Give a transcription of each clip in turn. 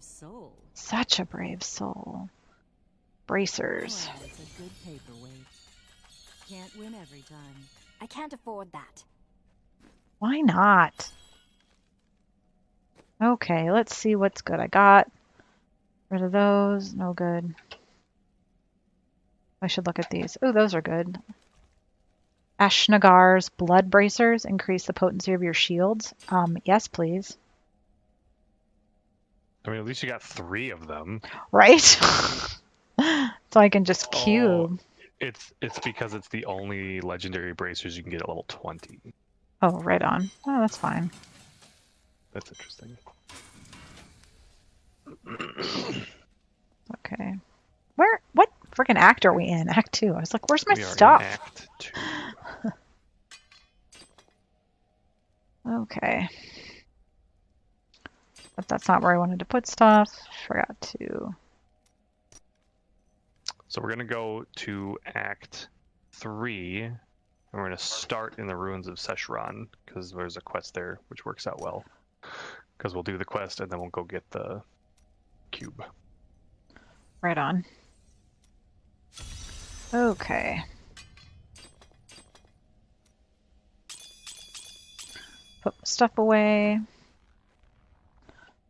soul. Such a brave soul. Bracers. Well, it's a good paperweight. Can't win every time. I can't afford that. Why not? Okay, let's see what's good. I got rid of those. No good. I should look at these. Oh, those are good. Ashnagar's blood bracers increase the potency of your shields. Yes, please. I mean, at least you got 3 of them. Right? So I can just cube. It's because it's the only legendary bracers you can get at level 20. Oh, right on. Oh, that's fine. That's interesting. Okay. What freaking act are we in? Act 2. I was like, where's my We are in stuff? Act 2. Okay. But that's not where I wanted to put stuff. Forgot to. So we're going to go to Act 3, and we're going to start in the ruins of Secheron, because there's a quest there, which works out well. Because we'll do the quest, and then we'll go get the cube. Right on. Okay. Put stuff away.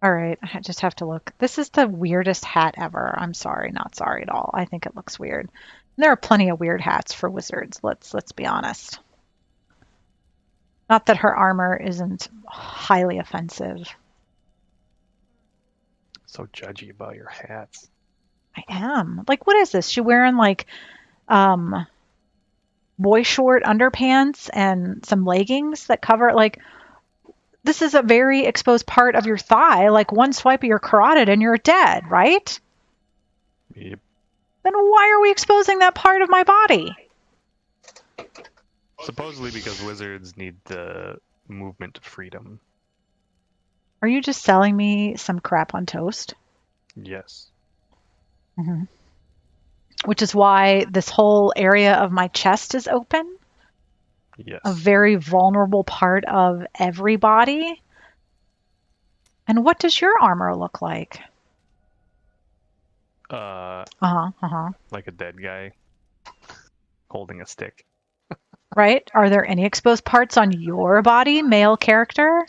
All right, I just have to look. This is the weirdest hat ever. I'm sorry, not sorry at all. I think it looks weird. There are plenty of weird hats for wizards. Let's be honest. Not that her armor isn't highly offensive. So judgy about your hats. I am. Like, what is this? She wearing like boy short underpants and some leggings that cover like this is a very exposed part of your thigh, like one swipe of your carotid and you're dead, right? Yep. Then why are we exposing that part of my body? Supposedly because wizards need the movement freedom. Are you just selling me some crap on toast? Yes. Mm-hmm. Which is why this whole area of my chest is open. Yes. A very vulnerable part of everybody. And what does your armor look like? Like a dead guy holding a stick. Right? Are there any exposed parts on your body, male character?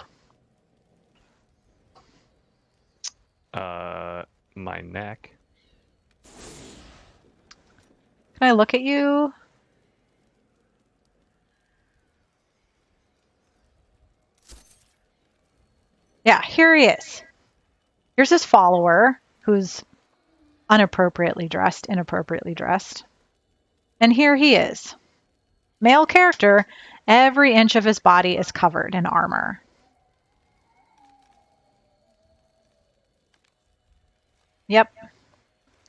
My neck. Can I look at you? Yeah, here he is. Here's his follower, who's inappropriately dressed. And here he is. Male character, every inch of his body is covered in armor. Yep.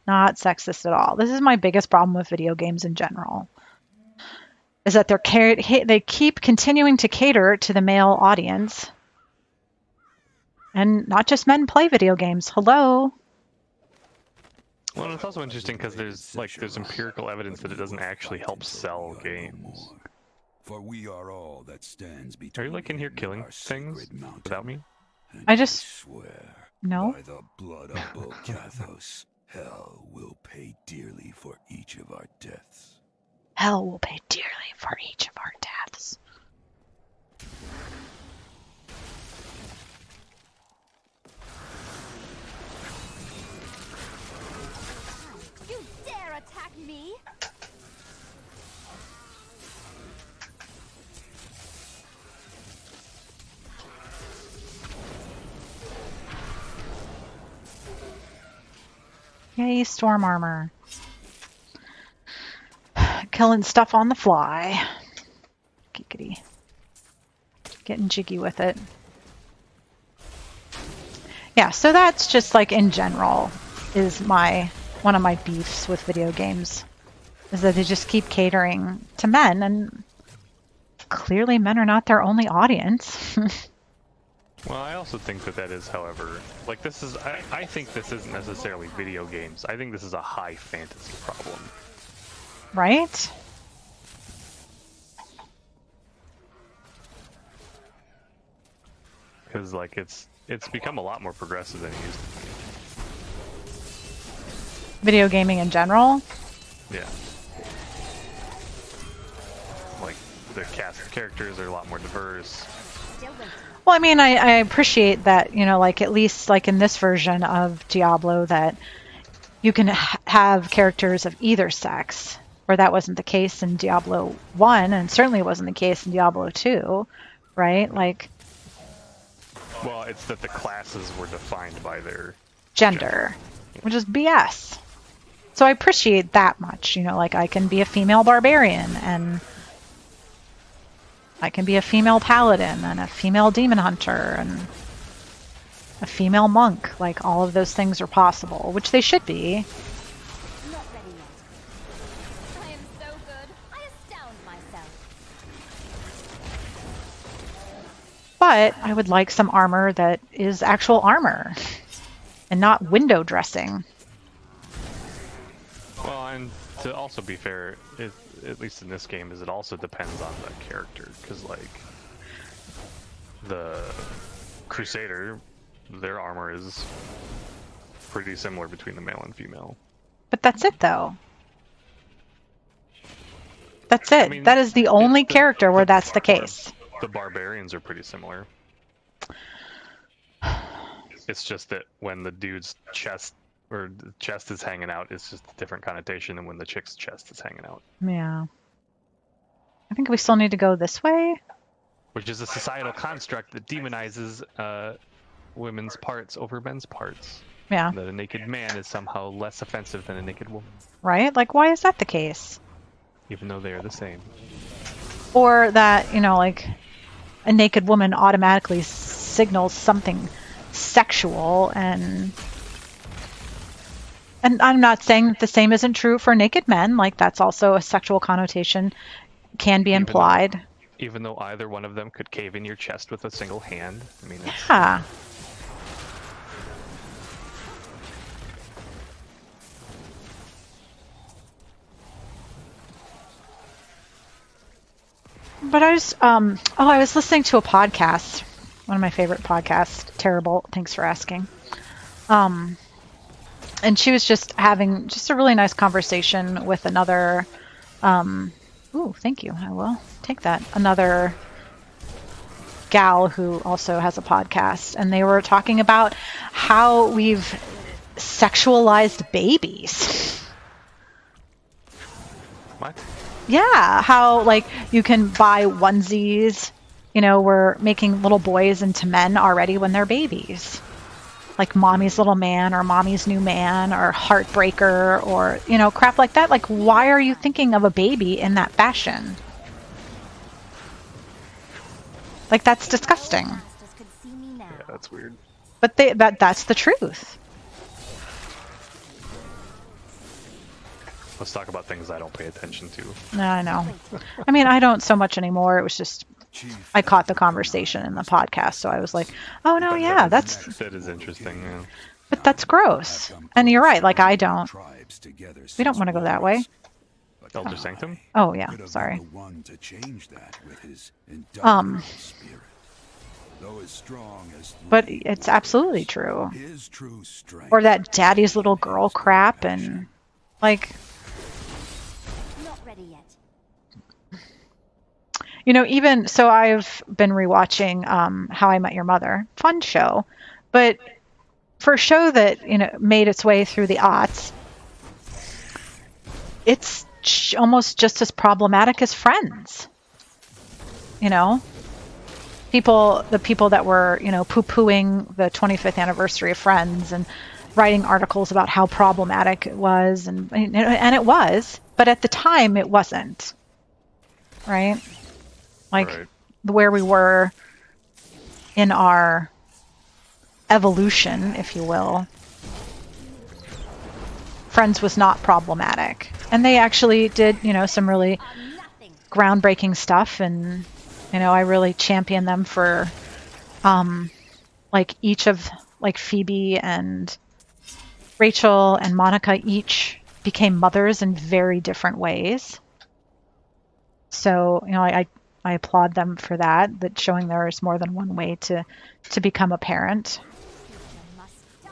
Not sexist at all. This is my biggest problem with video games in general. Is that they keep continuing to cater to the male audience. And not just men play video games. Hello. Well, and it's also interesting because there's empirical evidence that it doesn't actually help sell games. For we are all that stands between. Are you like in here killing things without me? I just swear. no. By the blood of Bolcathos, hell will pay dearly for each of our deaths. Hell will pay dearly for each of our deaths. You dare attack me? Yay, storm armor. Killing stuff on the fly. Geekity. Getting jiggy with it. Yeah, so that's just like in general is one of my beefs with video games. Is that they just keep catering to men, and clearly men are not their only audience. Well, I also think that is, however, like this is, I think this isn't necessarily video games. I think this is a high fantasy problem. Right? Because like it's become a lot more progressive than it used to be. video gaming in general. Yeah. Like the cast of characters are a lot more diverse. Still waiting. Well, I mean, I appreciate that, you know, like at least like in this version of Diablo that you can have characters of either sex, where that wasn't the case in Diablo 1 and certainly wasn't the case in Diablo 2, right? Like Well, it's that the classes were defined by their gender, which is BS. So I appreciate that much, you know, like I can be a female barbarian and I can be a female paladin and a female demon hunter and a female monk. Like all of those things are possible, which they should be. Not ready yet. I am so good. I astound myself. But I would like some armor that is actual armor and not window dressing. Well, and to also be fair, at least in this game, is it also depends on the character, because like the Crusader, their armor is pretty similar between the male and female. But that's it, though. That's it. I mean, that is the only character where that's the case. The barbarians are pretty similar. It's just that when the dude's chest or the chest is hanging out, it's just a different connotation than when the chick's chest is hanging out. Yeah. I think we still need to go this way. Which is a societal construct that demonizes women's parts over men's parts. Yeah. That a naked man is somehow less offensive than a naked woman, Right? Like, why is that the case? even though they are the same. Or that, you know, like a naked woman automatically signals something sexual and I'm not saying that the same isn't true for naked men. Like that's also a sexual connotation can be implied. Even though either one of them could cave in your chest with a single hand. I mean, it's, Yeah. But I was, I was listening to a podcast, one of my favorite podcasts, Terrible, thanks for asking. And she was just having just a really nice conversation with another, ooh, thank you, I will take that, another gal who also has a podcast, and they were talking about how we've sexualized babies. what? Yeah, how like you can buy onesies, you know, we're making little boys into men already when they're babies. Like Mommy's Little Man or Mommy's New Man or Heartbreaker or, you know, crap like that. Like, why are you thinking of a baby in that fashion? Like, that's disgusting. Masters could see me now. Yeah, that's weird. But that's the truth. Let's talk about things I don't pay attention to. No, I know. I mean, I don't so much anymore. It was just, I caught the conversation in the podcast, so I was like, oh no, yeah, That is interesting. Yeah. but that's gross. And you're right, like I don't. We don't want to go that way. Elder Sanctum? Oh yeah, sorry. But it's absolutely true. Or that daddy's little girl crap and like, Not ready yet. you know, even so I've been rewatching How I Met Your Mother. Fun show. But for a show that, you know, made its way through the aughts, it's almost just as problematic as Friends. You know? The people that were, you know, poo-pooing the 25th anniversary of Friends and writing articles about how problematic it was, and it was, but at the time it wasn't, right? Like Right. where we were in our evolution, if you will, Friends was not problematic, and they actually did, you know, some really I'm nothing. groundbreaking stuff, and you know, I really champion them for like each of like Phoebe and Rachel and Monica each became mothers in very different ways. So, you know, I applaud them for that showing there is more than one way to become a parent. Future must die.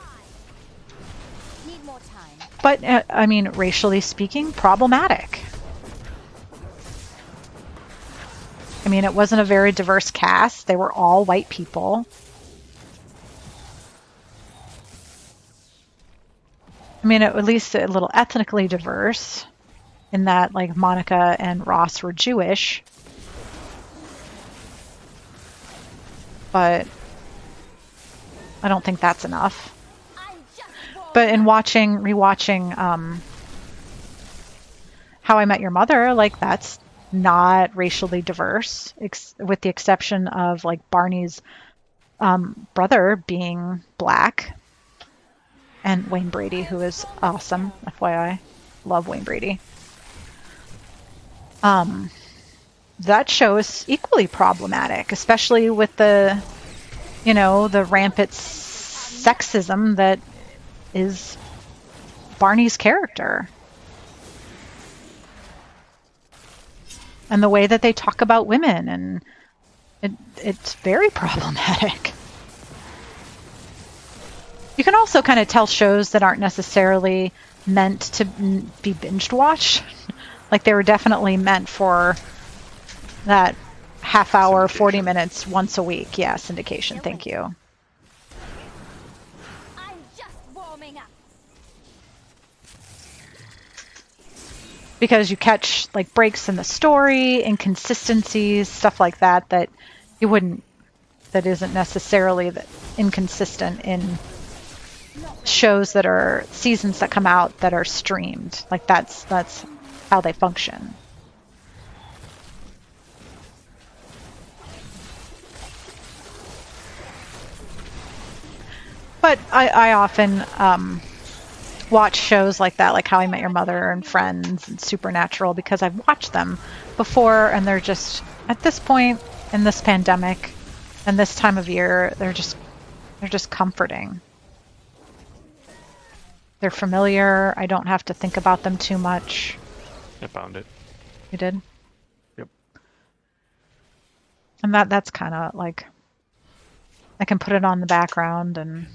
Need more time. But, I mean, racially speaking, problematic. I mean, it wasn't a very diverse cast. They were all white people. I mean, at least a little ethnically diverse in that, like, Monica and Ross were Jewish. But I don't think that's enough. But in rewatching How I Met Your Mother, like, that's not racially diverse, with the exception of, like, Barney's brother being black, and Wayne Brady, who is awesome, FYI. Love Wayne Brady. That show is equally problematic, especially with the rampant sexism that is Barney's character. And the way that they talk about women, and it's very problematic. You can also kind of tell shows that aren't necessarily meant to be binged watched. Like, they were definitely meant for that half hour, 40 minutes once a week. Yeah, syndication. Thank you. I'm just warming up. Because you catch, like, breaks in the story, inconsistencies, stuff like that you wouldn't, that isn't necessarily inconsistent in shows that are seasons that come out that are streamed. Like, that's how they function. But I often watch shows like that, like How I Met Your Mother and Friends and Supernatural, because I've watched them before, and they're just, at this point in this pandemic and this time of year, they're just comforting. They're familiar. I don't have to think about them too much. I found it. You did? Yep. And that's kind of like, I can put it on the background and...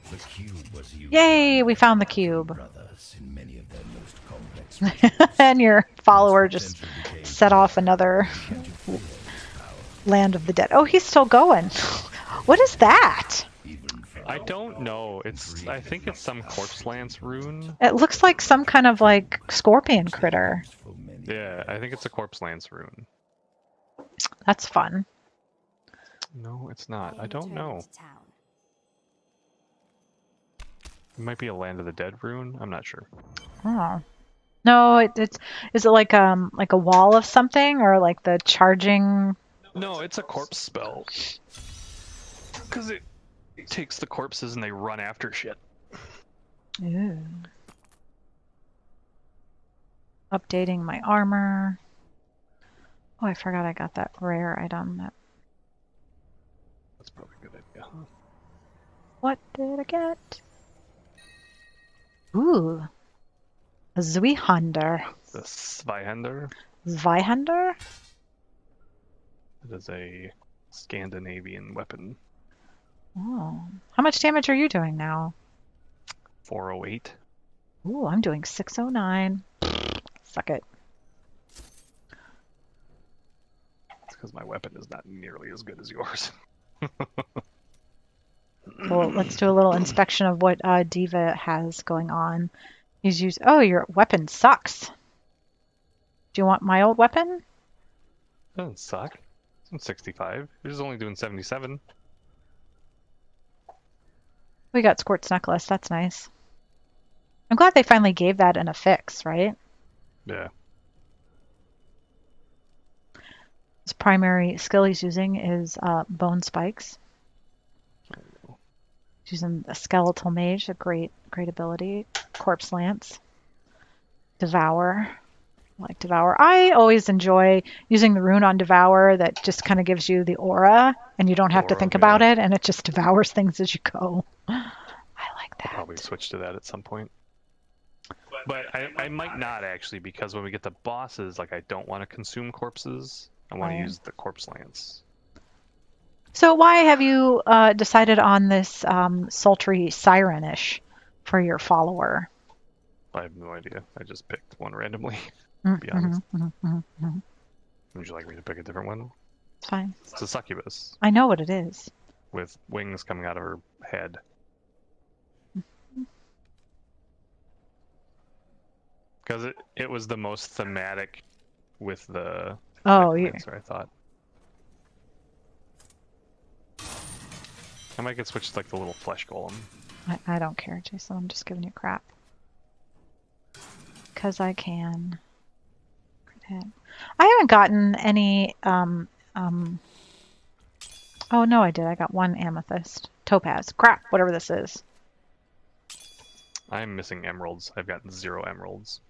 The cube was used Yay, we found the cube. brothers in many of their most complex And your follower just set off another Land of the Dead. Oh, he's still going. What is that? I don't know. I think it's some corpse lance rune. It looks like some kind of, like, scorpion critter. Yeah, I think it's a corpse lance rune. That's fun. No, it's not. I don't know. It might be a Land of the Dead rune. I'm not sure. Oh. No, is it like a wall of something, or like the charging? No, it's a corpse spell. Because it takes the corpses and they run after shit. Ooh. Updating my armor. Oh, I forgot I got that rare item. That's probably a good idea. Huh? What did I get? Ooh. A Zweihander. The Zweihander. Zweihander? It is a Scandinavian weapon. Oh. How much damage are you doing now? 408. Ooh, I'm doing 609. Suck it. It's because my weapon is not nearly as good as yours. Well, let's do a little inspection of what Diva has going on. He's used. Oh, your weapon sucks. Do you want my old weapon? Doesn't suck. It's 65. You're just only doing 77. We got Squirt's necklace. That's nice. I'm glad they finally gave that an affix, right? Yeah. His primary skill he's using is bone spikes. He's using a skeletal mage, a great ability. Corpse lance. Devour. I like Devour. I always enjoy using the rune on Devour that just kind of gives you the aura, and you don't have to think about it, and it just devours things as you go. I like that. I'll probably switch to that at some point. But I might not, actually, because when we get to bosses, like, I don't want to consume corpses. I want to use the corpse lance. So why have you decided on this sultry sirenish for your follower? I have no idea. I just picked one randomly. Mm, Be honest. mhm. Would you like me to pick a different one? It's fine. It's a succubus I know what it is. with wings coming out of her head. Because it was the most thematic with the Oh, necromancer, I thought. I might get switched to like the little flesh golem. I don't care, Jason. I'm just giving you crap. Because I can. I haven't gotten any, oh no, I did. I got one amethyst. Topaz. Crap, whatever this is. I'm missing emeralds. I've got 0 emeralds.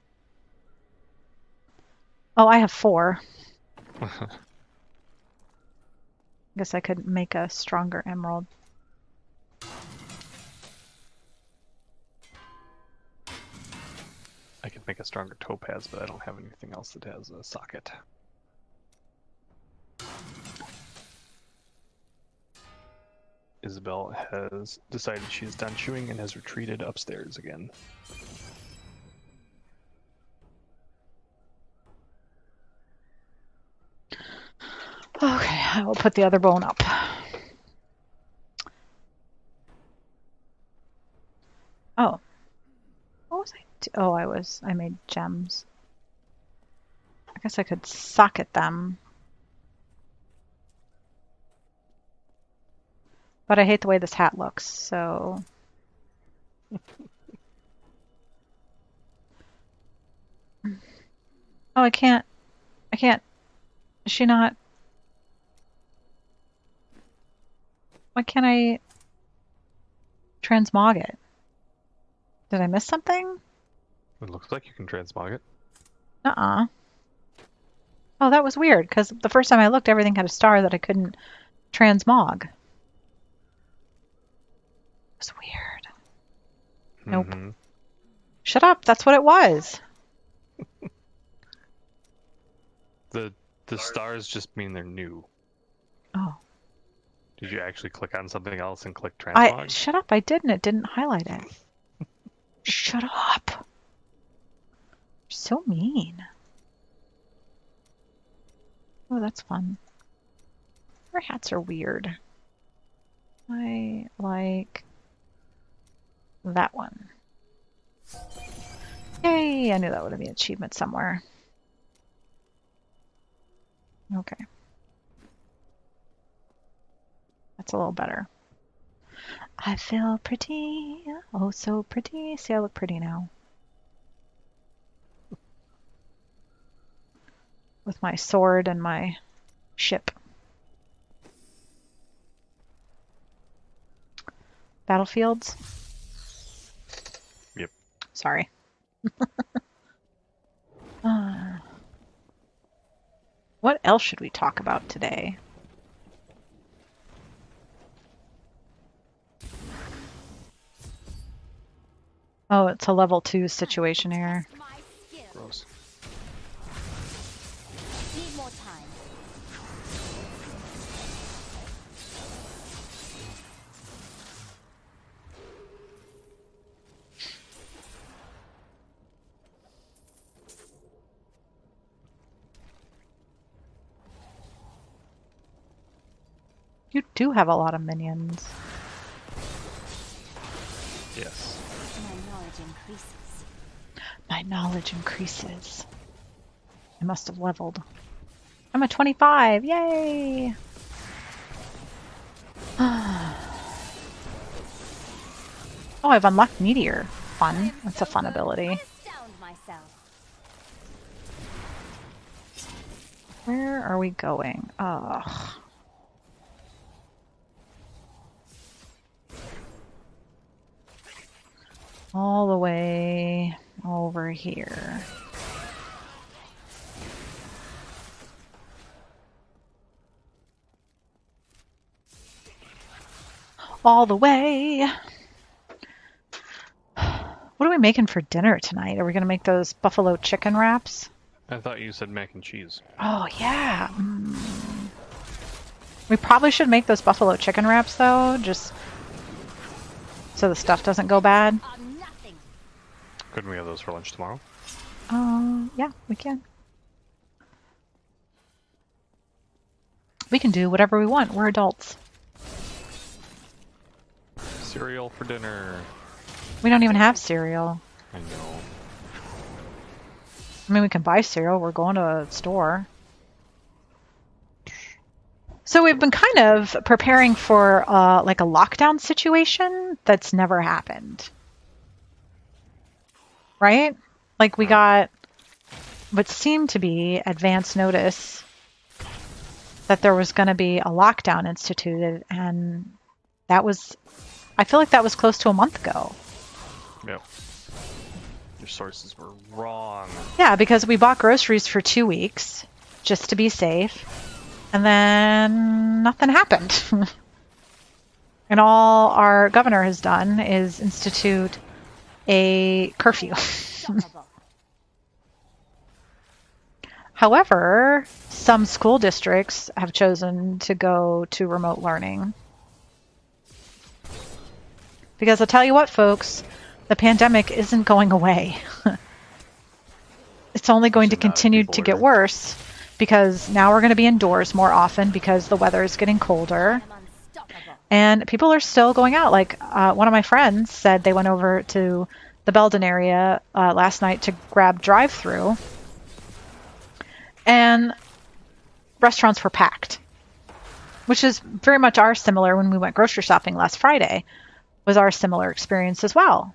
Oh, I have 4. Guess I could make a stronger emerald. I could make a stronger topaz, but I don't have anything else that has a socket. Isabel has decided she's done chewing and has retreated upstairs again. Okay, I will put the other bone up. Oh. What was I made gems. I guess I could socket them. But I hate the way this hat looks, so... Oh, I can't. Is she not? Why can't I transmog it? Did I miss something? It looks like you can transmog it. Uh-uh. Oh, that was weird, because the first time I looked, everything had a star that I couldn't transmog. It was weird. Nope. Mm-hmm. Shut up, that's what it was. The stars just mean they're new. Oh. Did you actually click on something else and click transmog? Shut up, I didn't. It didn't highlight it. Shut up. You're so mean. Oh, that's fun. Our hats are weird. I like that one. Yay! I knew that would be an achievement somewhere. Okay. That's a little better. I feel pretty. Oh, so pretty. See, I look pretty now. With my sword and my ship. Battlefields? Yep. Sorry. What else should we talk about today? Oh, it's a level 2 situation here. My skill. Gross. Need more time. You do have a lot of minions. Yes. My knowledge increases. My knowledge increases. I must have leveled. I'm a 25! Yay! Oh, I've unlocked Meteor. Fun. That's a fun ability. I astound myself. Where are we going? Ugh. All the way over here. All the way. What are we making for dinner tonight? Are we going to make those buffalo chicken wraps? I thought you said mac and cheese. Oh, yeah. We probably should make those buffalo chicken wraps though, just so the stuff doesn't go bad. Are nothing. Couldn't we have those for lunch tomorrow? Yeah, we can. We can do whatever we want. We're adults. Cereal for dinner. We don't even have cereal. I know. I mean, we can buy cereal. We're going to a store. So we've been kind of preparing for like a lockdown situation that's never happened. Right? Like we got what seemed to be advance notice that there was going to be a lockdown instituted, and that was, I feel like that was close to a month ago. Yep. Your sources were wrong. Yeah, because we bought groceries for 2 weeks just to be safe, and then nothing happened. And all our governor has done is institute a curfew. Unstoppable. However, some school districts have chosen to go to remote learning. Because I'll tell you what, folks, the pandemic isn't going away. It's only going to Not if continue people to are- get worse because now we're going to be indoors more often because the weather is getting colder. I'm unstoppable. And people are still going out. Like one of my friends said they went over to the Belden area last night to grab drive-through. And restaurants were packed, which is very much our similar when we went grocery shopping last Friday, was our similar experience as well.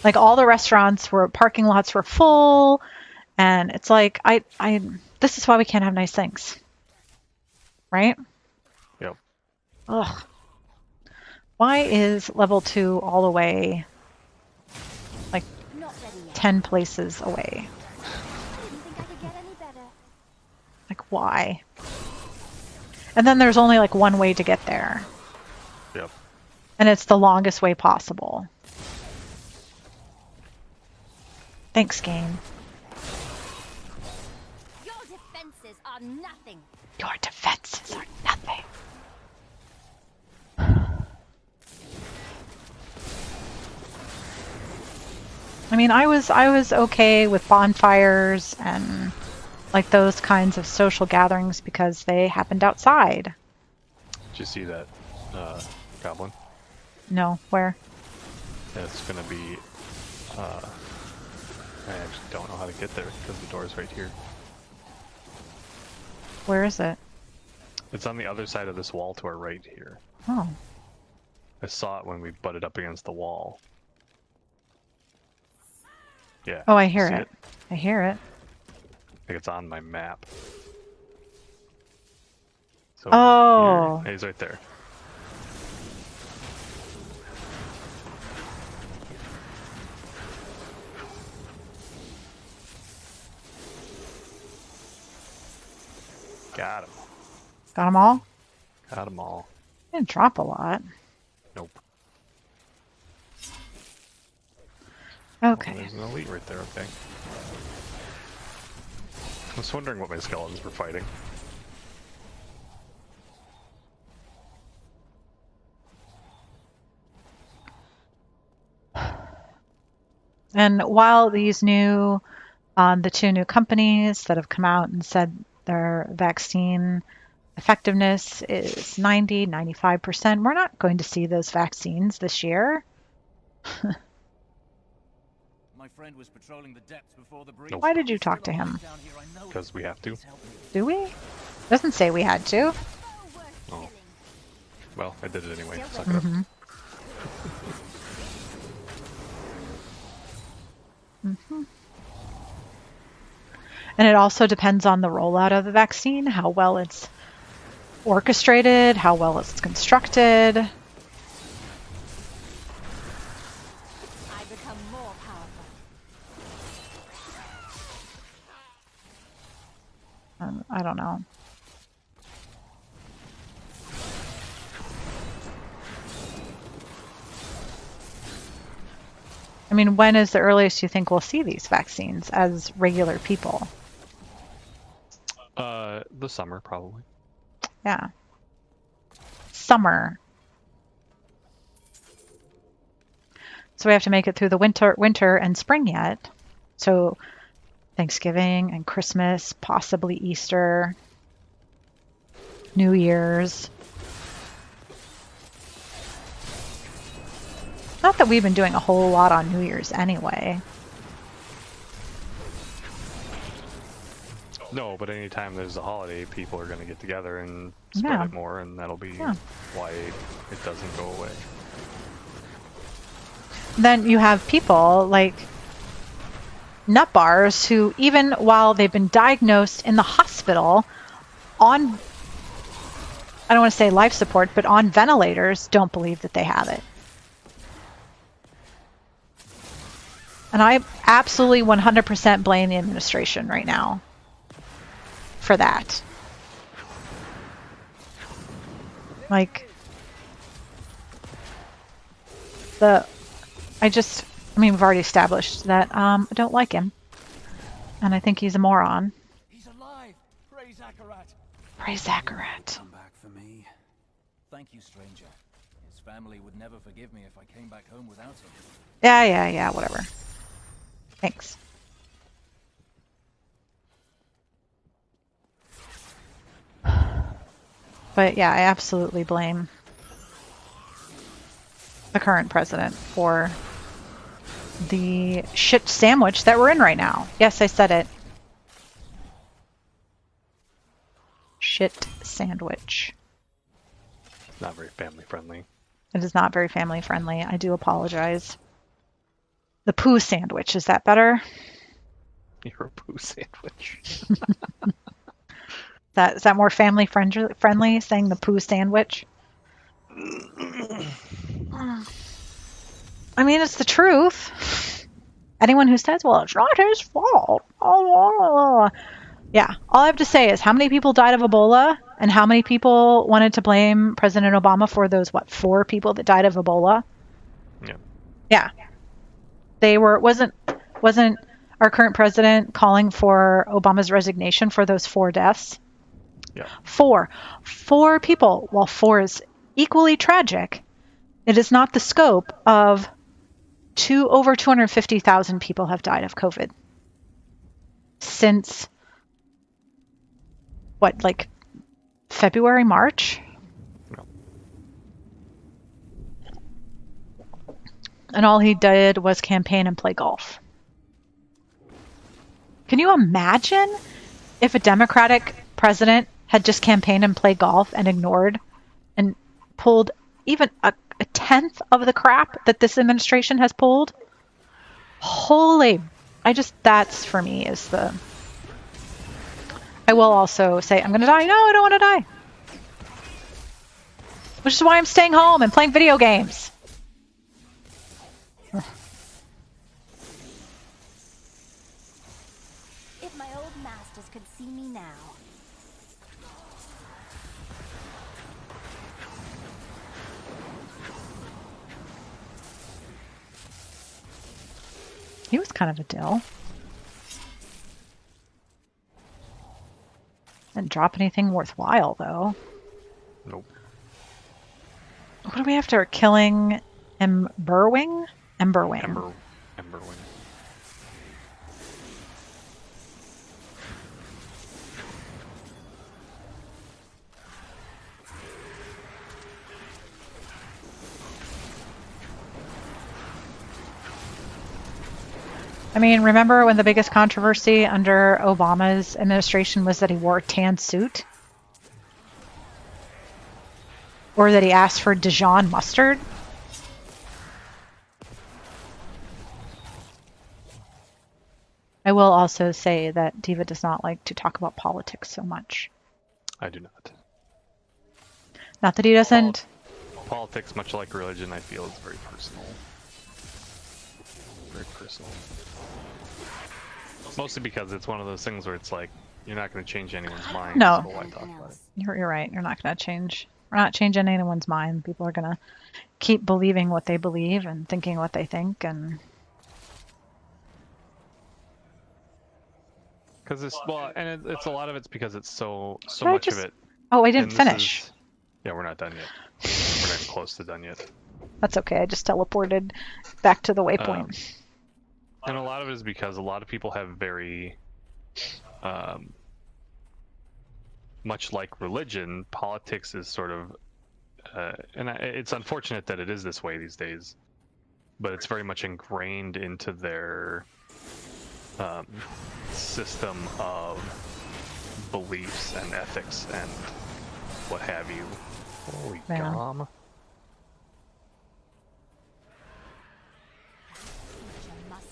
Like all the restaurants were, parking lots were full, and it's like, this is why we can't have nice things. Right? Yep. Ugh. Why is level 2 all the way, like Not ready yet. 10 places away? I didn't think I could get any better. Like, why? And then there's only like one way to get there, Yep. and it's the longest way possible. Thanks, game. Your defenses are nothing. Your defenses are nothing. I mean, I was okay with bonfires and like those kinds of social gatherings because they happened outside. Did you see that goblin? No, where? It's gonna be. I actually don't know how to get there because the door's right here. Where is it? It's on the other side of this wall to our right here. Oh, I saw it when we butted up against the wall. Yeah. oh, I hear see it. I hear it. I think it's on my map. So Oh. here, he's right there. Got him. Got them all? Got them all. Didn't drop a lot. Nope. Okay. Oh, there's an elite right there, okay. I was wondering what my skeletons were fighting. And while these new, the 2 new companies that have come out and said their vaccine effectiveness is 90, 95%, we're not going to see those vaccines this year. My friend was patrolling the depths before the breach. Nope. Why did you talk to him? Down here, I know. Because we have to. Please help me. Do we? Doesn't say we had to. Oh, worth Oh. killing. Well, I did it anyway. Still Suck it up. Mhm. And it also depends on the rollout of the vaccine, how well it's orchestrated, how well it's constructed. I become more powerful. I don't know. I mean, when is the earliest you think we'll see these vaccines as regular people? The summer, probably. Yeah. summer. So we have to make it through the winter and spring yet. So Thanksgiving and Christmas, possibly Easter, New Year's. Not that we've been doing a whole lot on New Year's anyway. No, but anytime there's a holiday, people are going to get together and spread it more, and that'll be why it doesn't go away. Then you have people like nut bars who, even while they've been diagnosed in the hospital on, I don't want to say life support, but on ventilators, don't believe that they have it. And I absolutely 100% blame the administration right now for that. Like, I mean, we've already established that I don't like him. And I think he's a moron. He's alive! Praise Akarat! Praise Akarat. Come back for me. Thank you, stranger. His family would never forgive me if I came back home without him. Yeah, whatever. Thanks. But yeah, I absolutely blame the current president for the shit sandwich that we're in right now. Yes, I said it. Shit sandwich. Not very family friendly. It is not very family friendly. I do apologize. The poo sandwich, is that better? You're a poo sandwich. Is that more family friendly, saying the poo sandwich? I mean, it's the truth. Anyone who says, well, it's not his fault. Yeah, all I have to say is how many people died of Ebola and how many people wanted to blame President Obama for those, 4 people that died of Ebola? Yeah. Yeah. Wasn't our current president calling for Obama's resignation for those 4 deaths? Yeah. 4 people. While 4 is equally tragic, it is not the scope of over 250,000 people have died of COVID since February, March? No. And all he did was campaign and play golf. Can you imagine if a Democratic president had just campaigned and played golf and ignored and pulled even a tenth of the crap that this administration has pulled? That's for me is the... I will also say, I'm going to die. No, I don't want to die. Which is why I'm staying home and playing video games. If my old masters could see me now. He was kind of a dill. Didn't drop anything worthwhile, though. Nope. What do we have to killing Emberwing? Emberwing. I mean, remember when the biggest controversy under Obama's administration was that he wore a tan suit? Or that he asked for Dijon mustard? I will also say that Diva does not like to talk about politics so much. I do not. Not that he doesn't... Politics, much like religion, I feel is very personal. Very personal. Mostly because it's one of those things where it's like, you're not going to change anyone's mind. No. So why talk about it? You're right. You're not going to change. We're not changing anyone's mind. People are going to keep believing what they believe and thinking what they think. And because it's it's a lot of it's because it's so I much just- of it. oh, I didn't and this finish. Yeah, we're not done yet. We're not even close to done yet. That's okay. I just teleported back to the waypoint. And a lot of it is because a lot of people have very, much like religion, politics is sort of, it's unfortunate that it is this way these days, but it's very much ingrained into their system of beliefs and ethics and what have you. Holy Yeah. gum. You must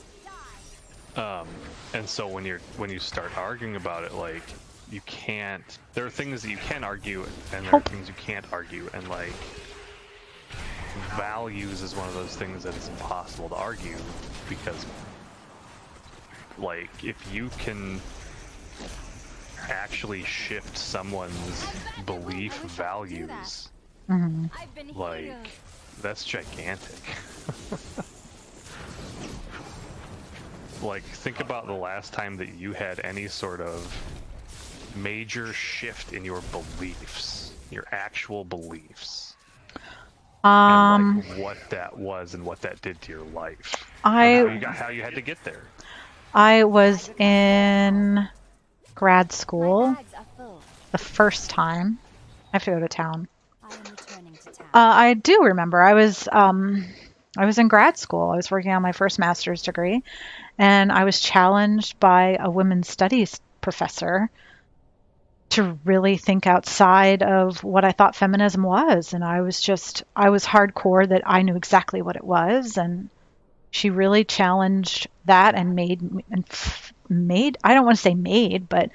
die. And so when you start arguing about it, like, you can't, there are things that you can argue and there are things you can't argue, and like values is one of those things that is impossible to argue, because like if you can actually shift someone's belief values, I've been like healed. that's gigantic. Like, think about the last time that you had any sort of major shift in your beliefs, your actual beliefs, and like what that was and what that did to your life. How you had to get there. I was in grad My school bags are full. the first time. I have to go to town. I am returning to town. I do remember. I was in grad school. I was working on my first master's degree, and I was challenged by a women's studies professor to really think outside of what I thought feminism was. And I was hardcore that I knew exactly what it was. And she really challenged that and made, I don't want to say made, but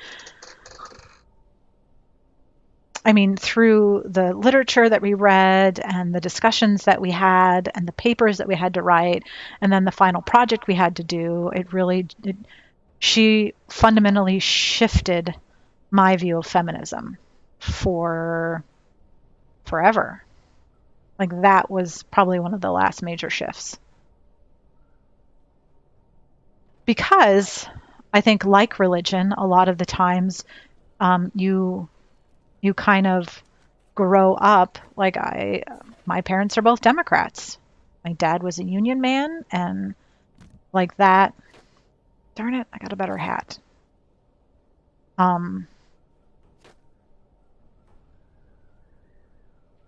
I mean, through the literature that we read and the discussions that we had and the papers that we had to write, and then the final project we had to do, she fundamentally shifted my view of feminism for forever. Like, that was probably one of the last major shifts. Because I think, like religion, a lot of the times you kind of grow up, like my parents are both Democrats. My dad was a union man, and like that, darn it, I got a better hat.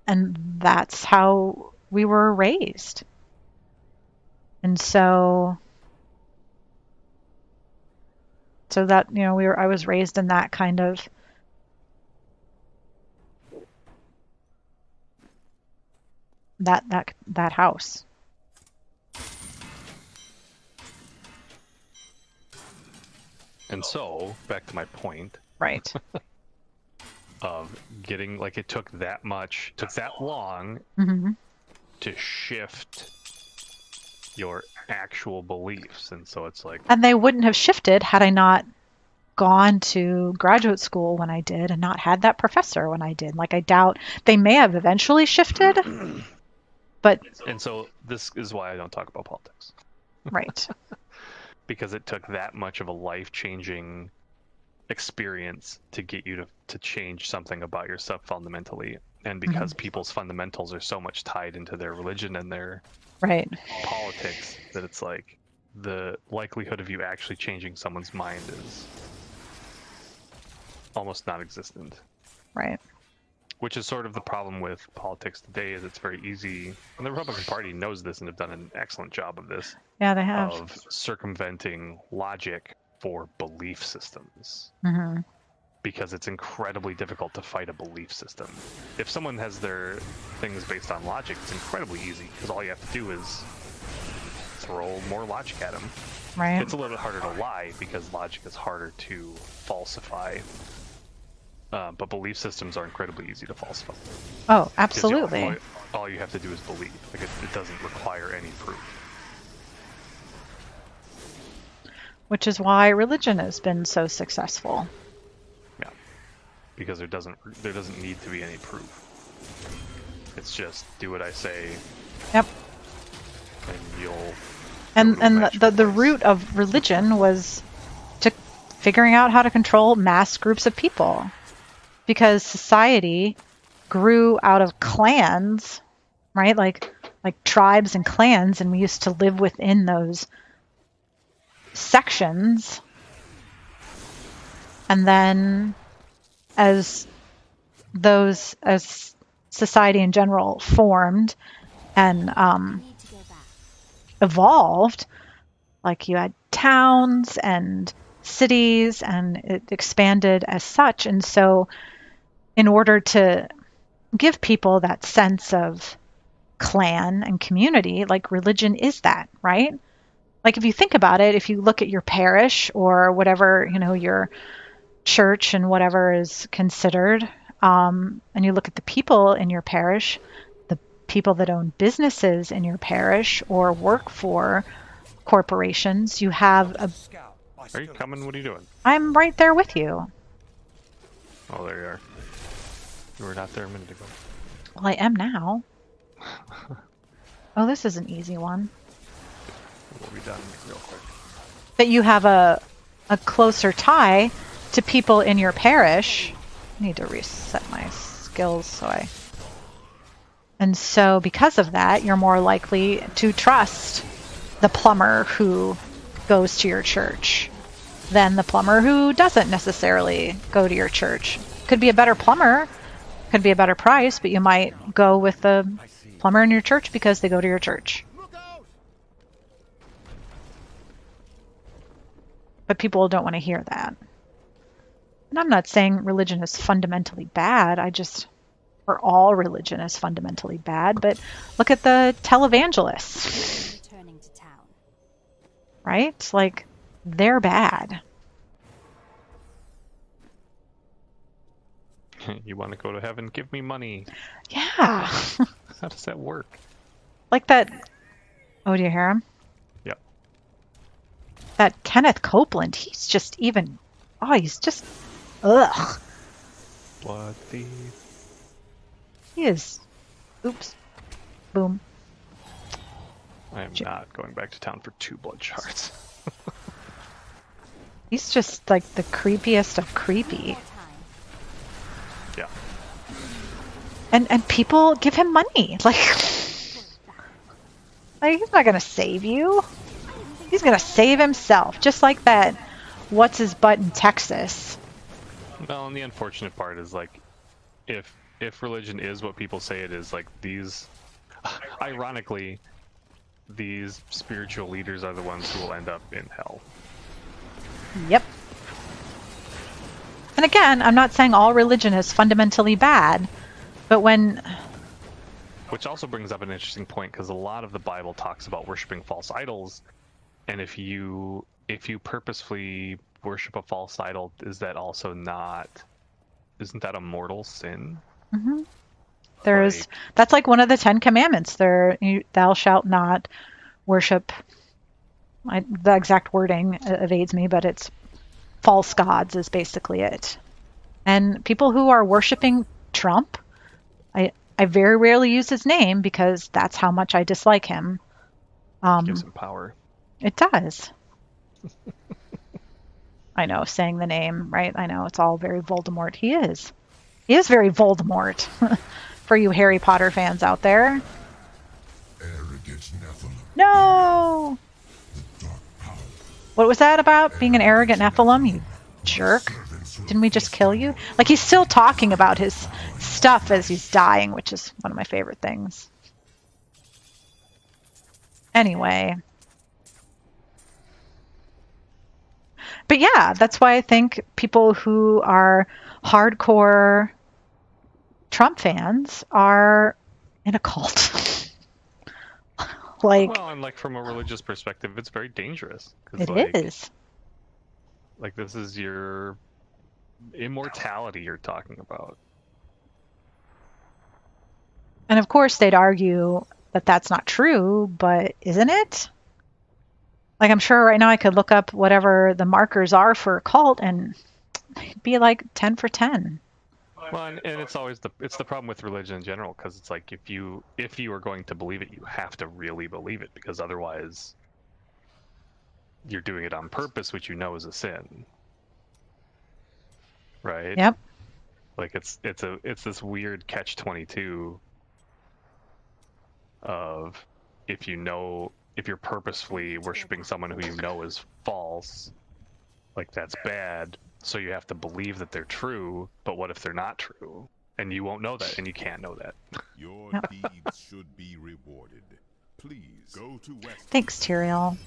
And that's how we were raised. And so that, I was raised in that kind of that house. And so, back to my point, Right. of getting, like, it took that long Mm-hmm. to shift your actual beliefs. And so it's like, And they wouldn't have shifted had I not gone to graduate school when I did and not had that professor when I did. Like, I doubt they may have eventually shifted, but and so this is why I don't talk about politics. right. Because it took that much of a life-changing experience to get you to change something about yourself fundamentally. And because people's fundamentals are so much tied into their religion and their Right. politics, that it's like the likelihood of you actually changing someone's mind is almost non-existent. Right. Which is sort of the problem with politics today, is it's very easy, and the Republican Party knows this and have done an excellent job of this, Yeah, they have. of circumventing logic for belief systems. Mm-hmm. Because it's incredibly difficult to fight a belief system. If someone has their things based on logic, it's incredibly easy, because all you have to do is throw more logic at them. Right. It's a little bit harder to lie, because logic is harder to falsify. But belief systems are incredibly easy to falsify. Oh, 'Cause absolutely. all you have to do is believe. Like, it doesn't require any proof. Which is why religion has been so successful. Yeah, because there doesn't need to be any proof. It's just do what I say. Yep. And you'll. And go to a magical the place. root of religion was to figuring out how to control mass groups of people, because society grew out of clans, right? Like tribes and clans, and we used to live within those sections. And then as society in general formed and Need to go back. evolved, like you had towns and cities, and it expanded as such. And so in order to give people that sense of clan and community, like religion is that, right? Like if you think about it, if you look at your parish or whatever, your church and whatever is considered, and you look at the people in your parish, the people that own businesses in your parish or work for corporations, you have a... Scout. Are you coming? What are you doing? I'm right there with you. Oh, there you are. You were not there a minute ago. Well, I am now. Oh, this is an easy one. We'll be done real quick. That you have a closer tie to people in your parish. I need to reset my skills and so because of that, you're more likely to trust the plumber who goes to your church than the plumber who doesn't necessarily go to your church. Could be a better plumber, could be a better price, but you might go with the plumber in your church because they go to your church. But people don't want to hear that. And I'm not saying religion is fundamentally bad. Or all religion is fundamentally bad, but look at the televangelists, Returning to town. right? Like, they're bad. You want to go to heaven? Give me money. Yeah. How does that work? Like that. Oh, do you hear him? Yep. That Kenneth Copeland, he's just even. Oh, he's just. Ugh. Blood thief. He is. Oops. Boom. I am not going back to town for 2 blood shards. He's just like the creepiest of creepy. More time. Yeah. And people give him money. Like he's not gonna save you. He's gonna save himself. Just like that what's his butt in Texas. Well, and the unfortunate part is like, if religion is what people say it is, like these, ironically, these spiritual leaders are the ones who will end up in hell. Yep. And again, I'm not saying all religion is fundamentally bad, but Which also brings up an interesting point, because a lot of the Bible talks about worshiping false idols, and if you purposefully worship a false idol, isn't that a mortal sin? mm-hmm. That's like one of the 10 commandments. Thou shalt not worship. The exact wording evades me, but it's false gods is basically it. And people who are worshiping Trump, I very rarely use his name because that's how much I dislike him. Gives him power. It does. I know, saying the name, right? I know it's all very Voldemort. He is very Voldemort. For you Harry Potter fans out there. Arrogant Nephilim. No! The dark power. What was that about? Being an arrogant Nephilim, you jerk? Didn't we just kill you? Like, he's still talking about his stuff as he's dying, which is one of my favorite things. Anyway. But yeah, that's why I think people who are hardcore Trump fans are in a cult. Well, and like from a religious perspective, it's very dangerous. It is. Like, this is your immortality you're talking about. And of course, they'd argue that that's not true, but isn't it? Like, I'm sure right now I could look up whatever the markers are for a cult and it'd be like 10 for 10. Well, and it's always the problem with religion in general, because it's like if you are going to believe it, you have to really believe it, because otherwise you're doing it on purpose, which you know is a sin. Right? Yep. Like it's this weird catch-22 of if you're purposefully worshiping someone who you know is false, like that's bad. So you have to believe that they're true, but what if they're not true? And you won't know that, and you can't know that. Your Yep. deeds should be rewarded. Please go to West. Thanks, Tyrael.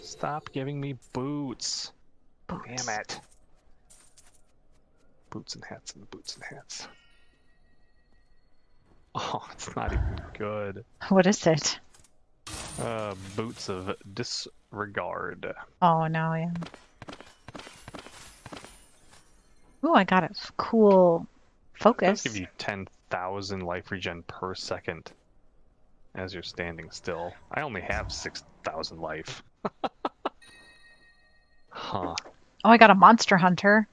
Stop giving me boots. Boots. Damn it. Boots and hats and boots and hats. Oh, it's not even good. What is it? Boots of disregard. Oh, no, yeah. Ooh, I got a cool It does focus. give you 10,000 life regen per second as you're standing still. I only have 6,000 life. Huh. Oh, I got a monster hunter.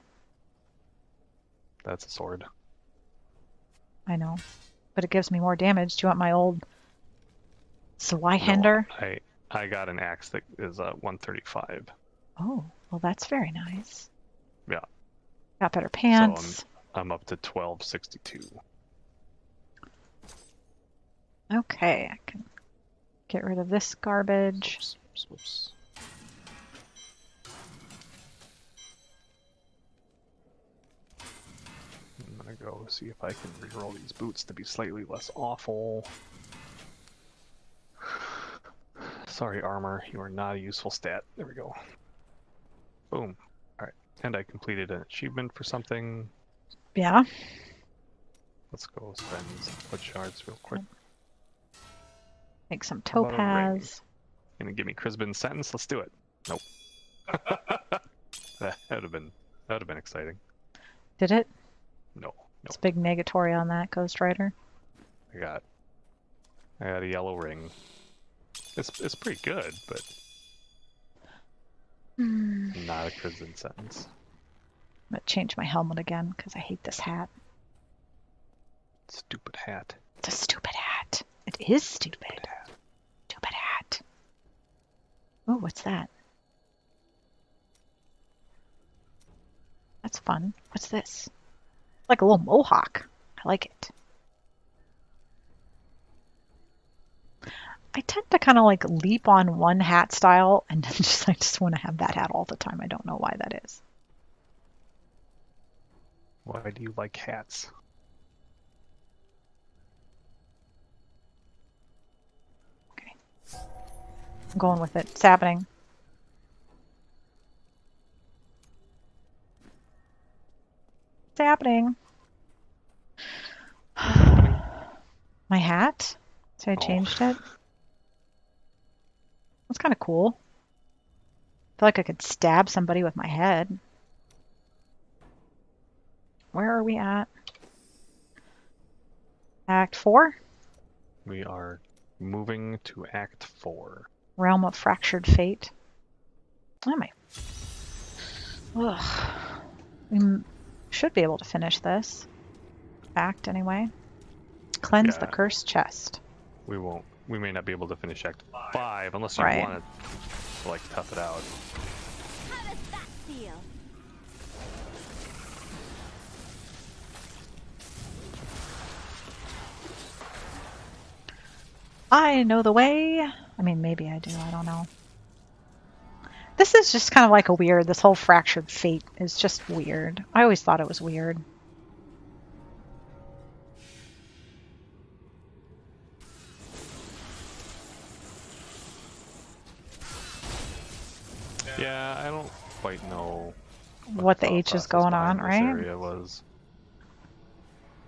That's a sword. I know. But it gives me more damage. Do you want my old Zweihander? No, I got an axe that is 135. Oh, well, that's very nice. Yeah. Got better So pants. I'm up to 1262. Okay, I can get rid of this garbage. Whoops, whoops. I'm gonna go see if I can reroll these boots to be slightly less awful. Sorry, armor, you are not a useful stat. There we go. Boom. Alright, and I completed an achievement for something. Yeah. Let's go spend some wood shards real quick. Make some How about a ring? topaz. Gonna give me Crispin's sentence? Let's do it. Nope. that would have been exciting. Did it? No. It's big negatory on that, Ghost Rider. I got a yellow ring. It's pretty good, but not a Crispin sentence. I'm gonna change my helmet again because I hate this hat. Stupid hat. It's a stupid hat. It is stupid. Stupid hat. Stupid hat. Oh, what's that? That's fun. What's this? Like a little mohawk. I like it. I tend to kind of like leap on one hat style and then I just want to have that hat all the time. I don't know why that is. Why do you like hats? Okay. I'm going with it. It's happening. It's happening. My hat? So I changed it? That's kind of cool. I feel like I could stab somebody with my head. Where are we at? Act 4? We are moving to Act 4. Realm of Fractured Fate. Oh my. Ugh. We should be able to finish this. Act anyway. Cleanse the Yeah. cursed chest. We won't. We may not be able to finish Act 5 unless you Right. want to like tough it out. How does that feel? I know the way. I mean, maybe I do. I don't know. This is just kind of like a weird, this whole Fractured Fate is just weird. I always thought it was weird. Yeah, I don't quite know What the thought H is process going behind on, this right? area was.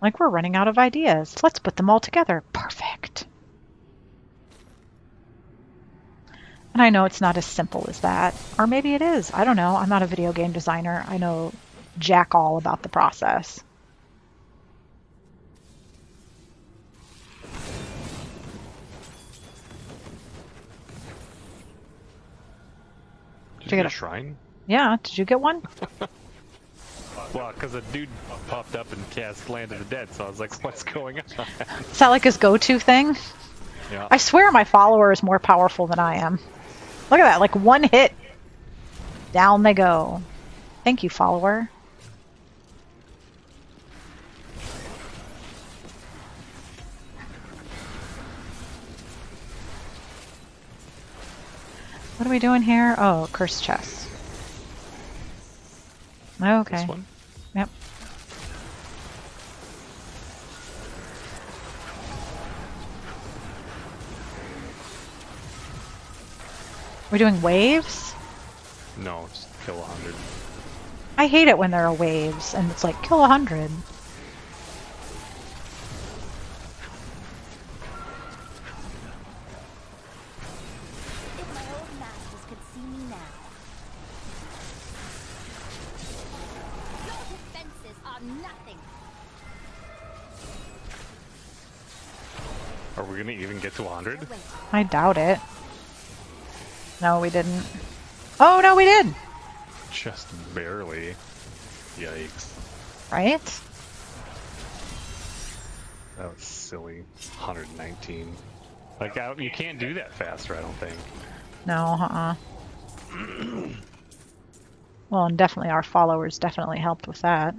Like we're running out of ideas. Let's put them all together. Perfect. And I know it's not as simple as that. Or maybe it is. I don't know. I'm not a video game designer. I know jack all about the process. Did you you get get a a- shrine? Yeah, did you get one? Well, because a dude popped up and cast Land of the Dead, so I was like, what's going on? Is that like his go-to thing? Yeah. I swear my follower is more powerful than I am. Look at that, like one hit. Down they go. Thank you, follower. What are we doing here? Oh, cursed chest. Okay. This one? Yep. We're doing waves? No, just kill 100. I hate it when there are waves and it's like kill 100. If my old masters could see me now. Your defenses are nothing. Are we gonna even get to 100? Wait. I doubt it. No, we didn't. Oh, no, we did! Just barely. Yikes. Right? That was silly. 119. Like, you can't do that faster, I don't think. No, Well, and definitely our followers definitely helped with that.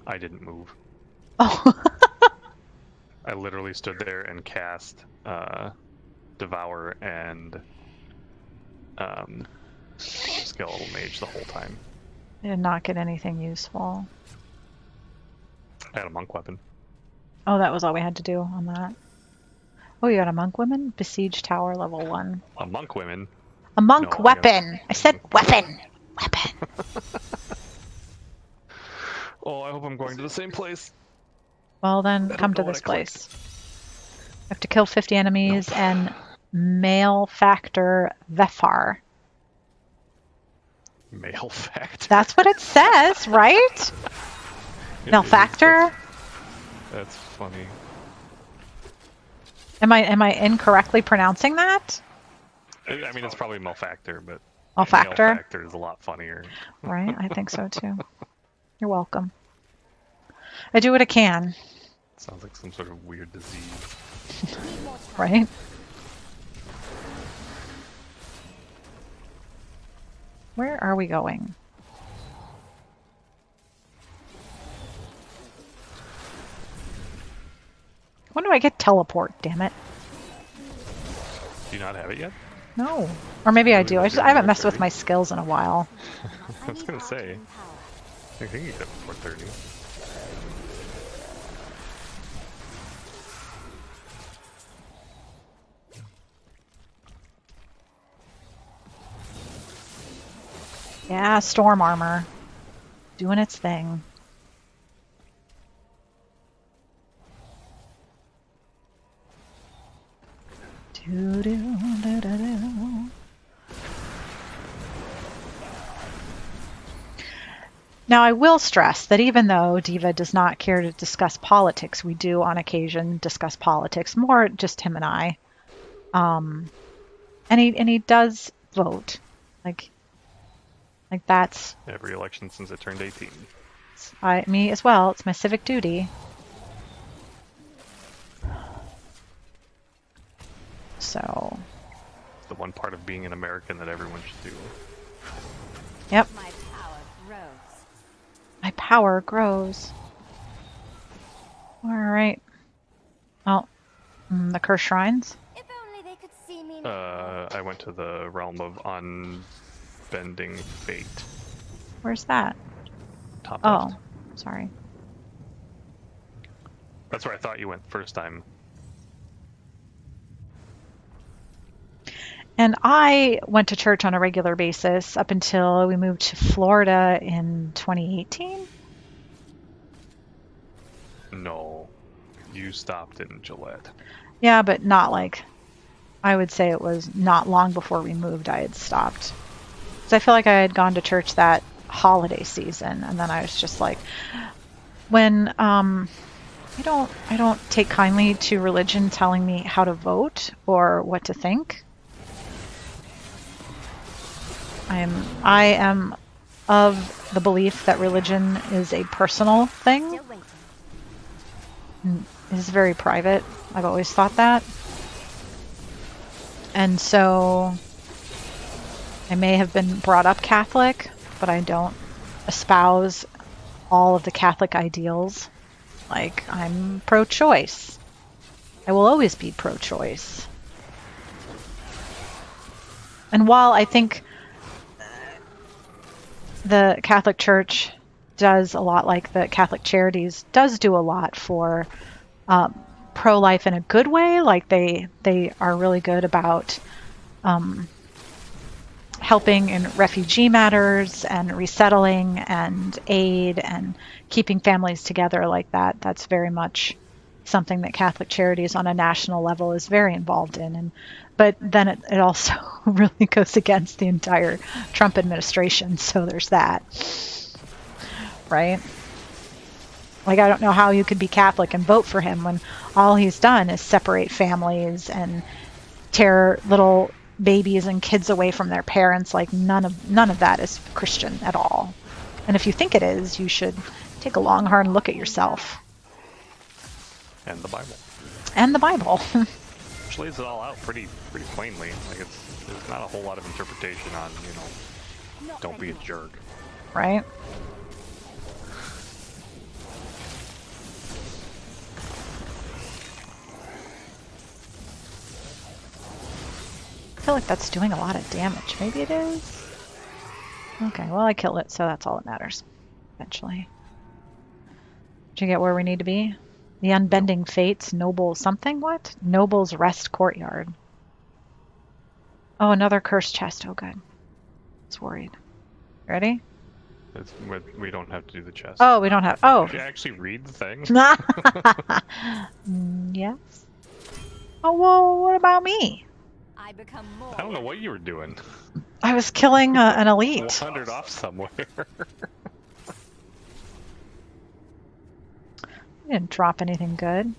I didn't move. Oh. I literally stood there and cast Devour and Skeletal Mage the whole time. I did not get anything useful. I had a monk weapon. Oh, that was all we had to do on that. Oh, you got a monk woman? Besiege tower level 1. A monk women? A monk No, I got- weapon! I said weapon! Weapon! Oh, I hope I'm going to the same place. Well then, don't come to know what this I clicked. place. You have to kill 50 enemies and male factor Vefar. Male fact. That's what it says, right? It Male is, factor? That's funny. Am I incorrectly pronouncing that? I mean, it's probably Malfactor, but Malfactor? Malfactor is a lot funnier. Right, I think so too. You're welcome. I do what I can, Sounds like some sort of weird disease. Need more time. right? Where are we going? When do I get teleport, damn it? Do you not have it yet? No. Or maybe I do. I haven't messed with 4:30. my skills in a while. I was need gonna say. arcane power. I think you get it before 30. Yeah, storm armor. Doing its thing. Doo-doo-doo-doo-doo. Now, I will stress that even though Diva does not care to discuss politics, we do on occasion discuss politics, more just him and I. And he does vote. Like that's Every election since I turned 18. me as well. It's my civic duty. So, It's the one part of being an American that everyone should do. yep, My power grows. my power grows. All right. Well, the cursed shrines. If only they could see me now. I went to the realm of unbending fate. Where's that? Top Oh, left. sorry. That's where I thought you went first time. And I went to church on a regular basis up until we moved to Florida in 2018. No. You stopped in Gillette. Yeah, but not like, I would say it was not long before we moved I had stopped. Because I feel like I had gone to church that holiday season, and then I was just like, when I don't take kindly to religion telling me how to vote or what to think. I am of the belief that religion is a personal thing. Still waiting. It is very private. I've always thought that. And so I may have been brought up Catholic, but I don't espouse all of the Catholic ideals. Like, I'm pro-choice. I will always be pro-choice. And while I think the Catholic Church does a lot, like the Catholic Charities does do a lot for pro-life in a good way, like they are really good about helping in refugee matters and resettling and aid and keeping families together like that. That's very much something that Catholic Charities on a national level is very involved in. But then it also really goes against the entire Trump administration. So there's that, right? Like, I don't know how you could be Catholic and vote for him when all he's done is separate families and tear little babies and kids away from their parents. Like, none of that is Christian at all. And if you think it is, you should take a long, hard look at yourself. And the Bible. And the Bible. Which lays it all out pretty plainly. Like, there's not a whole lot of interpretation on, don't be a jerk. Right? I feel like that's doing a lot of damage. Maybe it is? Okay, well, I killed it, so that's all that matters. Eventually. Did you get where we need to be? The Unbending Fates, Noble something? What? Noble's Rest Courtyard. Oh, another cursed chest. Oh, good. I was worried. Ready? We don't have to do the chest. Oh, we don't have... Oh. Did you actually read the thing? Yes. Oh, well, what about me? I become more. I don't know what you were doing. I was killing an elite. Wandered off somewhere. I didn't drop anything good.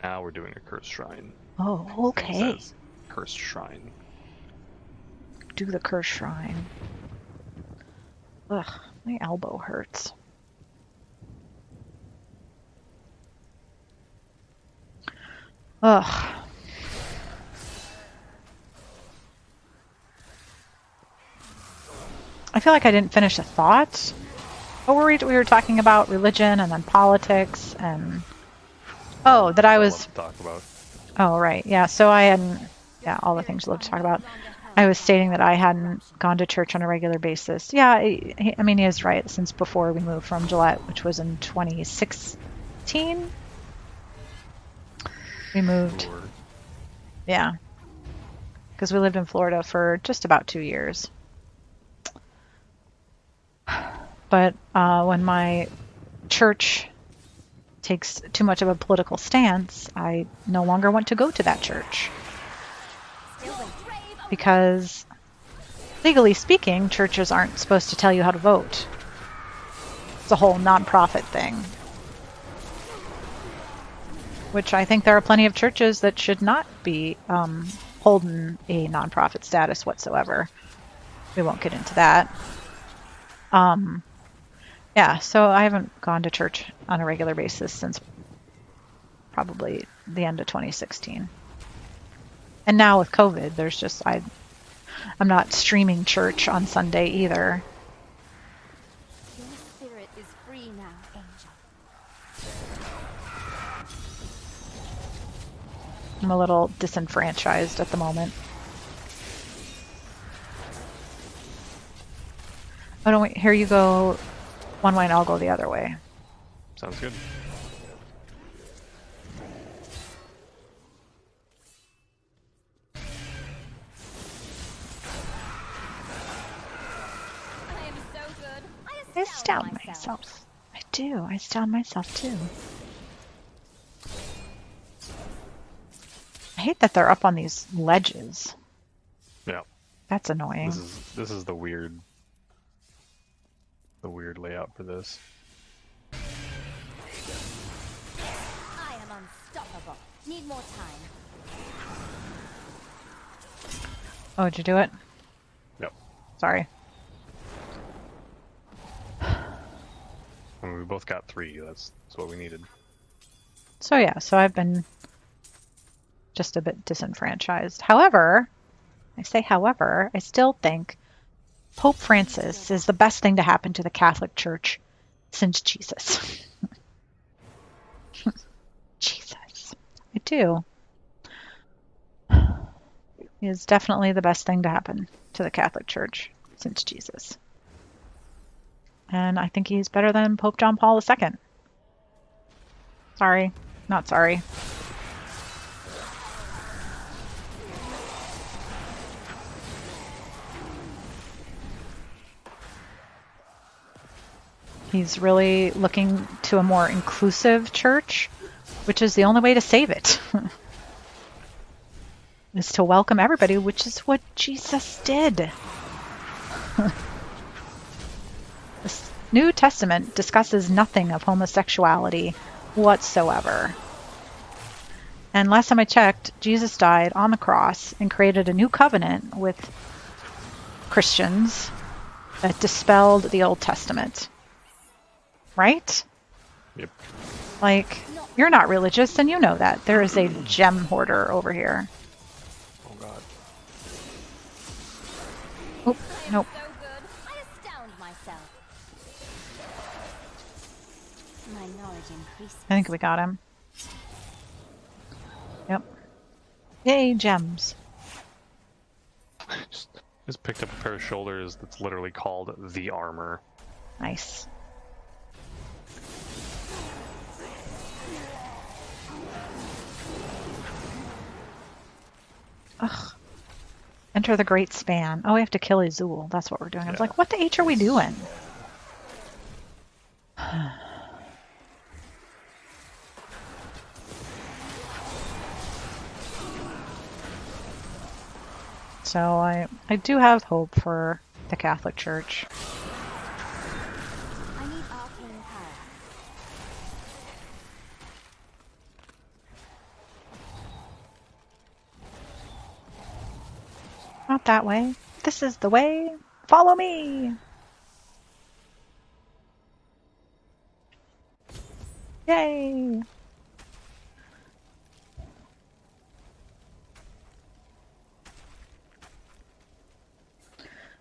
Now we're doing a cursed shrine. Oh, It okay. says cursed shrine. Do the curse shrine. Ugh, my elbow hurts. Ugh. I feel like I didn't finish a thought. What were we were talking about? Religion and then politics and... Oh, that I was... Love to talk about. Oh, right. Yeah, so I hadn't... Yeah, all the things I love to talk about. I was stating that I hadn't gone to church on a regular basis. Yeah, I mean, he is right. Since before we moved from Gillette, which was in 2016, we moved. Sure. Yeah, because we lived in Florida for just about 2 years. But when my church takes too much of a political stance, I no longer want to go to that church. Because, legally speaking, churches aren't supposed to tell you how to vote. It's a whole nonprofit thing. Which I think there are plenty of churches that should not be holding a nonprofit status whatsoever. We won't get into that. Yeah, so I haven't gone to church on a regular basis since probably the end of 2016. And now with COVID, there's just, I'm not streaming church on Sunday either. Your spirit is free now, angel. I'm a little disenfranchised at the moment. Oh, no, wait, here you go one way and I'll go the other way. Sounds good. I am so good. I astound myself. myself. I do. I astound myself too. I hate that they're up on these ledges. Yeah. That's annoying. This is the weird layout for this. I am unstoppable. Need more time. Oh, did you do it? Yep. Sorry. I mean, we both got 3. That's what we needed. So yeah, so I've been just a bit disenfranchised. However, I say however, I still think Pope Francis is the best thing to happen to the Catholic Church since Jesus. Jesus. I do. He is definitely the best thing to happen to the Catholic Church since Jesus. And I think he's better than Pope John Paul II. Sorry. Not sorry. He's really looking to a more inclusive church, which is the only way to save it. Is to welcome everybody, which is what Jesus did. The New Testament discusses nothing of homosexuality whatsoever. And last time I checked, Jesus died on the cross and created a new covenant with Christians that dispelled the Old Testament. Right? Yep. Like, you're not religious and you know that. There is a gem hoarder over here. Oh god. Oh, nope. So good, I astound myself. My knowledge increases. I think we got him. Yep. Yay, gems. Just picked up a pair of shoulders that's literally called the armor. Nice. Ugh. Enter the Great Span. Oh, we have to kill Azul. That's what we're doing. I was Yeah. like, what the H are we doing? So I do have hope for the Catholic Church. I need arcane power. Not that way. This is the way. Follow me. Yay.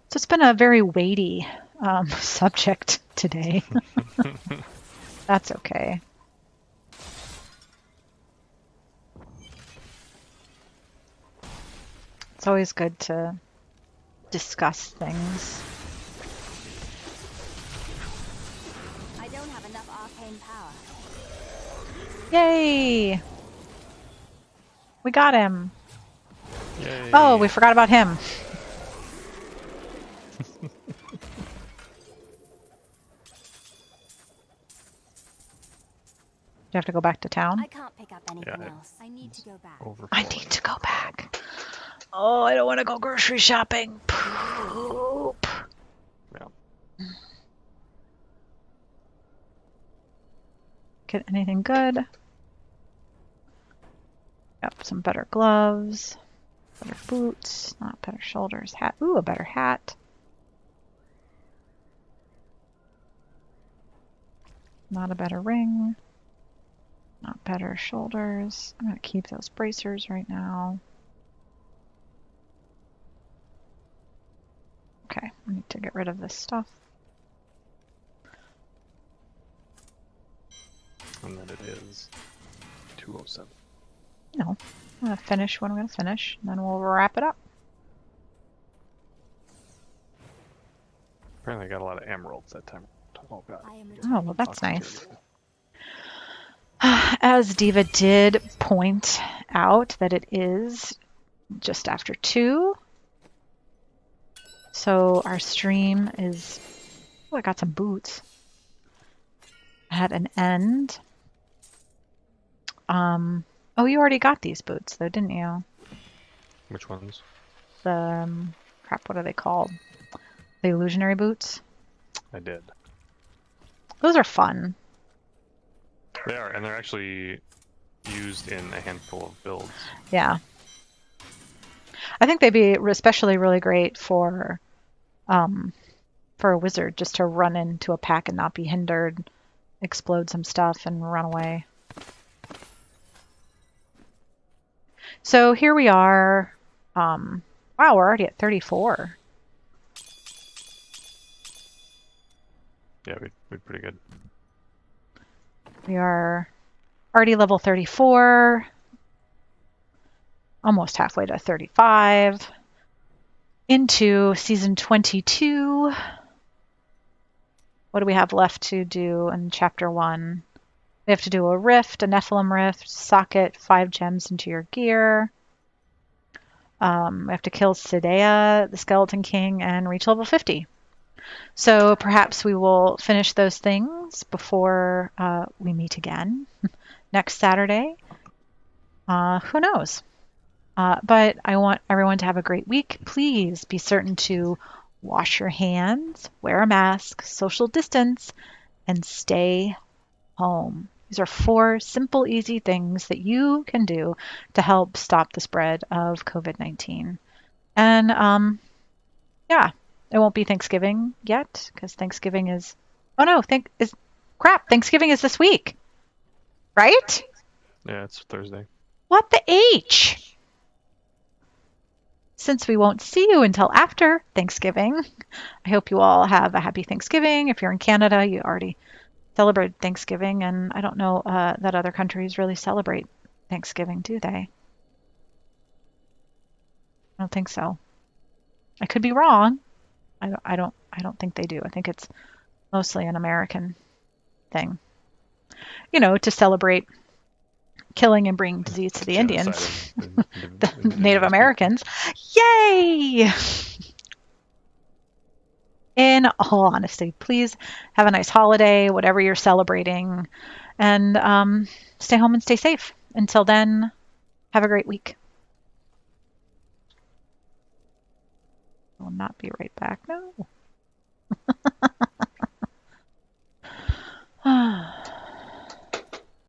So it's been a very weighty subject today. That's okay. It's always good to discuss things. I don't have enough arcane power. Yay! We got him. Yay. Oh, we forgot about him. Do you have to go back to town? I can't pick up anything Yeah, else. I need to go back. I need to go back. Oh, I don't want to go grocery shopping. Poop. Yeah. Get anything good? Yep, some better gloves, better boots, not better shoulders, hat. Ooh, a better hat. Not a better ring. Not better shoulders. I'm going to keep those bracers right now. Okay, I need to get rid of this stuff. And then it is 207. No, I'm going to finish what I'm going to finish, and then we'll wrap it up. Apparently I got a lot of emeralds that time. Oh god. I am Oh, well, that's I'll nice. continue. As Diva did point out that it is just after 2. So our stream is, oh, I got some boots, at an end. Oh, you already got these boots though, didn't you? Which ones? The, crap, what are they called? The illusionary boots? I did. Those are fun. They are, and they're actually used in a handful of builds. Yeah. I think they'd be especially really great for a wizard, just to run into a pack and not be hindered, explode some stuff and run away. So here we are. Wow, we're already at 34. Yeah, we're pretty good. We are already level 34. Almost halfway to 35. Into season 22. What do we have left to do in chapter 1? We have to do a rift, a Nephilim rift, socket 5 gems into your gear. We have to kill Sidea, the Skeleton King, and reach level 50. So perhaps we will finish those things before we meet again next Saturday. Who knows? But I want everyone to have a great week. Please be certain to wash your hands, wear a mask, social distance, and stay home. These are 4 simple, easy things that you can do to help stop the spread of COVID-19. And yeah, it won't be Thanksgiving yet because Thanksgiving is, oh no, Thanksgiving is this week, right? Yeah, it's Thursday. What the H? Since we won't see you until after Thanksgiving, I hope you all have a happy Thanksgiving. If you're in Canada, you already celebrate Thanksgiving, and I don't know that other countries really celebrate Thanksgiving, do they? I don't think so. I could be wrong. I don't think they do. I think it's mostly an American thing. You know, to celebrate killing and bringing disease to the Indians, the Native Americans. Yay! In all honesty, please have a nice holiday, whatever you're celebrating, and stay home and stay safe. Until then, have a great week. I will not be right back. No.